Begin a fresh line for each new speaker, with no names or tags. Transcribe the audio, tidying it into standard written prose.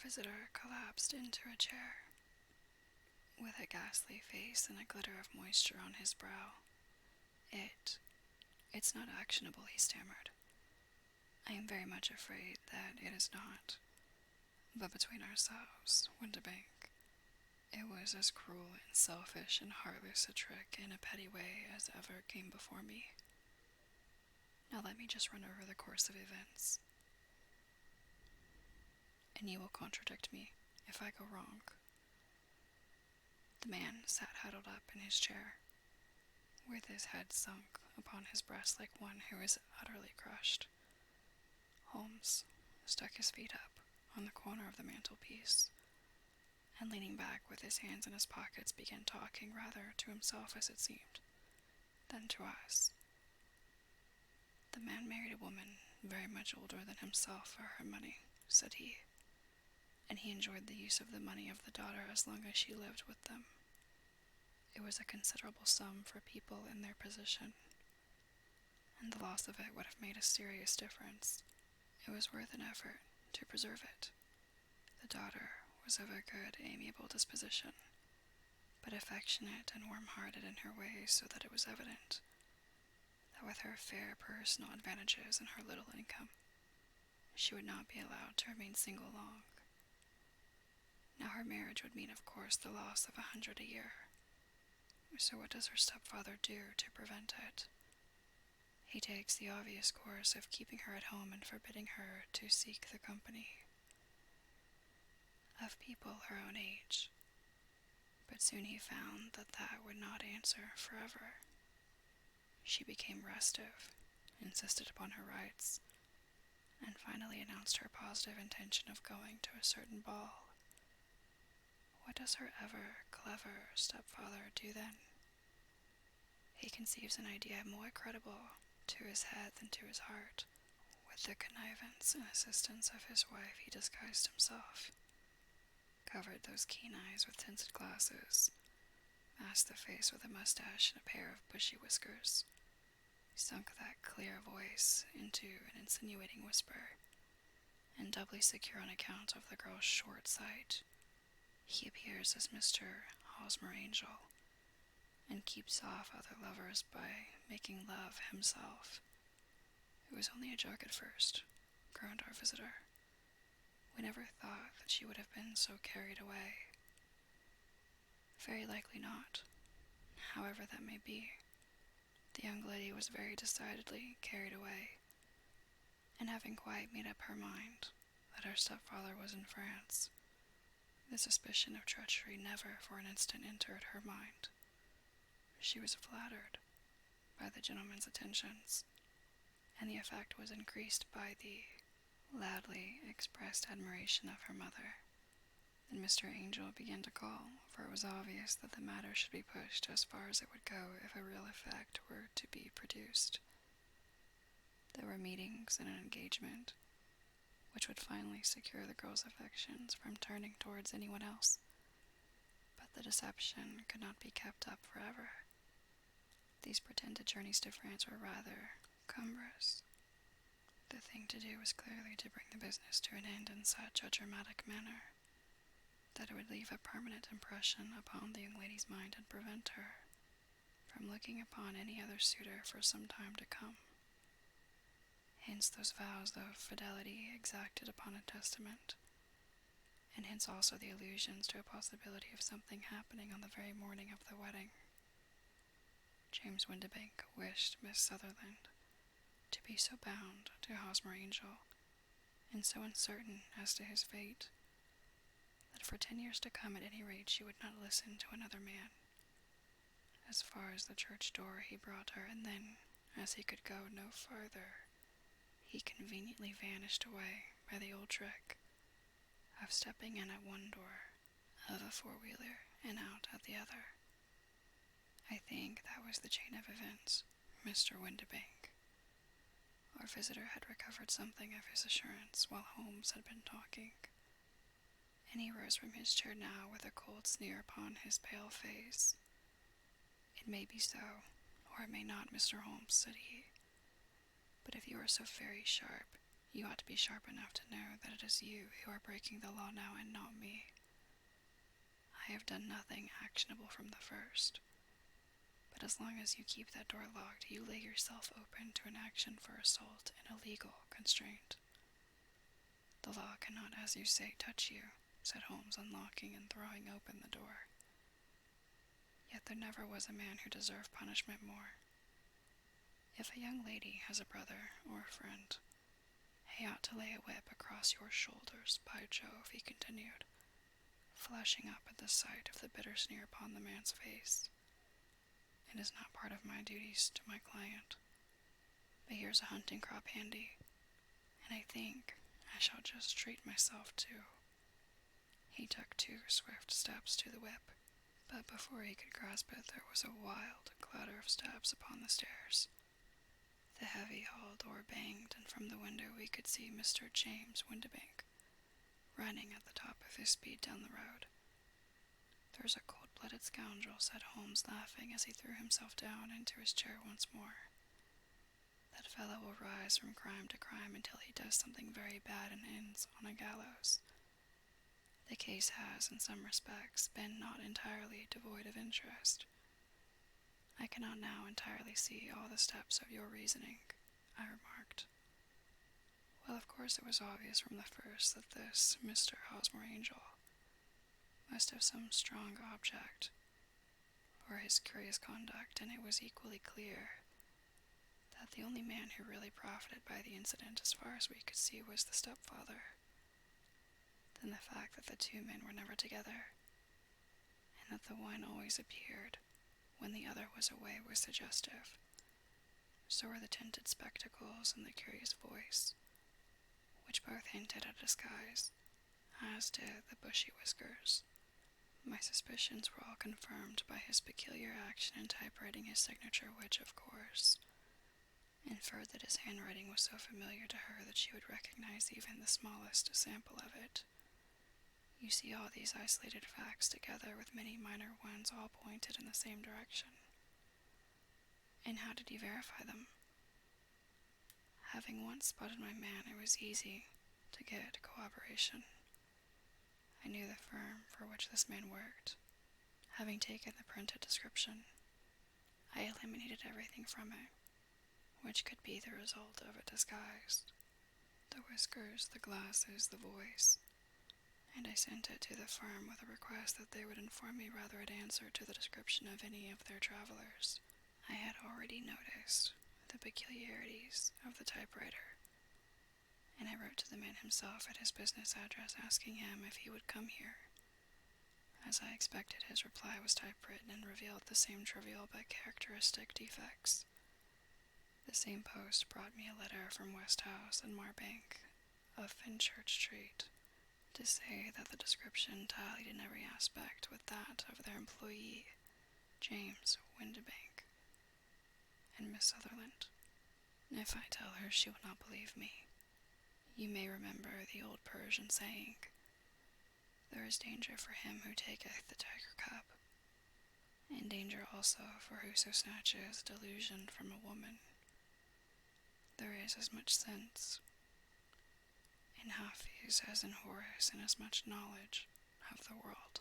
visitor collapsed into a chair, with a ghastly face and a glitter of moisture on his brow. It's not actionable," he stammered. "I am very much afraid that it is not. But between ourselves, Winterbank, it was as cruel and selfish and heartless a trick in a petty way as ever came before me. Now let me just run over the course of events, and you will contradict me if I go wrong." The man sat huddled up in his chair, with his head sunk upon his breast like one who is utterly crushed. Holmes stuck his feet up on the corner of the mantelpiece, and leaning back with his hands in his pockets began talking rather to himself, as it seemed, than to us. "The man married a woman very much older than himself for her money," said he, "and he enjoyed the use of the money of the daughter as long as she lived with them. It was a considerable sum for people in their position, and the loss of it would have made a serious difference. It was worth an effort to preserve it. The daughter was of a good, amiable disposition, but affectionate and warm-hearted in her ways, so that it was evident that with her fair personal advantages and her little income, she would not be allowed to remain single long. Now her marriage would mean, of course, the loss of 100 a year. So what does her stepfather do to prevent it? He takes the obvious course of keeping her at home and forbidding her to seek the company of people her own age. But soon he found that that would not answer forever. She became restive, insisted upon her rights, and finally announced her positive intention of going to a certain ball. What does her ever clever stepfather do then? He conceives an idea more credible to his head than to his heart. With the connivance and assistance of his wife, he disguised himself, covered those keen eyes with tinted glasses, masked the face with a mustache and a pair of bushy whiskers, sunk that clear voice into an insinuating whisper, and doubly secure on account of the girl's short sight, he appears as Mr. Hosmer Angel, and keeps off other lovers by making love himself. It was only a joke at first, groaned our visitor. We never thought that she would have been so carried away. Very likely not. However that may be, the young lady was very decidedly carried away, and having quite made up her mind that her stepfather was in France, the suspicion of treachery never for an instant entered her mind. She was flattered by the gentleman's attentions, and the effect was increased by the loudly expressed admiration of her mother. Then Mr. Angel began to call, for it was obvious that the matter should be pushed as far as it would go if a real effect were to be produced. There were meetings and an engagement, which would finally secure the girl's affections from turning towards anyone else. But the deception could not be kept up forever. These pretended journeys to France were rather cumbrous. The thing to do was clearly to bring the business to an end in such a dramatic manner that it would leave a permanent impression upon the young lady's mind and prevent her from looking upon any other suitor for some time to come. Hence those vows of fidelity exacted upon a testament, and hence also the allusions to a possibility of something happening on the very morning of the wedding. James Winterbank wished Miss Sutherland to be so bound to Hosmer Angel, and so uncertain as to his fate, that for 10 years to come at any rate she would not listen to another man. As far as the church door he brought her, and then, as he could go no farther, he conveniently vanished away by the old trick of stepping in at one door of a four-wheeler and out at the other. I think that was the chain of events, Mr. Winterbank. Our visitor had recovered something of his assurance while Holmes had been talking, and he rose from his chair now with a cold sneer upon his pale face. "It may be so, or it may not, Mr. Holmes," said he. "But if you are so very sharp, You ought to be sharp enough to know that it is you who are breaking the law now and not me. I have done nothing actionable from the first. But as long as you keep that door locked, you lay yourself open to an action for assault and illegal constraint. The law cannot, as you say, touch you, said Holmes, unlocking and throwing open the door. Yet there never was a man who deserved punishment more. If a young lady has a brother or a friend, he ought to lay a whip across your shoulders, by Jove, he continued, flushing up at the sight of the bitter sneer upon the man's face. It is not part of my duties to my client, but here's a hunting crop handy, and I think I shall just treat myself too. He took 2 swift steps to the whip, but before he could grasp it, there was a wild clatter of steps upon the stairs. The heavy hall door banged, and from the window we could see Mr. James Windibank running at the top of his speed down the road. There's a cold-blooded scoundrel, said Holmes, laughing as he threw himself down into his chair once more. That fellow will rise from crime to crime until he does something very bad and ends on a gallows. The case has, in some respects, been not entirely devoid of interest. I cannot now entirely see all the steps of your reasoning, I remarked. Well, of course it was obvious from the first that this Mr. Hosmer Angel must have some strong object for his curious conduct, and it was equally clear that the only man who really profited by the incident, as far as we could see, was the stepfather. Then the fact that the 2 men were never together, and that the one always appeared when the other was away, was suggestive. So were the tinted spectacles and the curious voice, which both hinted at disguise, as did the bushy whiskers. My suspicions were all confirmed by his peculiar action in typewriting his signature, which, of course, inferred that his handwriting was so familiar to her that she would recognize even the smallest sample of it. You see, all these isolated facts, together with many minor ones, all pointed in the same direction. And how did you verify them? Having once spotted my man, it was easy to get corroboration. I knew the firm for which this man worked. Having taken the printed description, I eliminated everything from it which could be the result of a disguise. The whiskers, the glasses, the voice, and I sent it to the firm with a request that they would inform me whether it answered to the description of any of their travelers. I had already noticed the peculiarities of the typewriter, and I wrote to the man himself at his business address asking him if he would come here. As I expected, his reply was typewritten and revealed the same trivial but characteristic defects. The same post brought me a letter from Westhouse and Marbank of Fenchurch Street to say that the description tallied in every aspect with that of their employee, James Windibank, and Miss Sutherland. If I tell her, she will not believe me. You may remember the old Persian saying, "There is danger for him who taketh the tiger cup, and danger also for whoso snatches delusion from a woman." There is as much sense in Hafiz as in Horace, and as much knowledge of the world.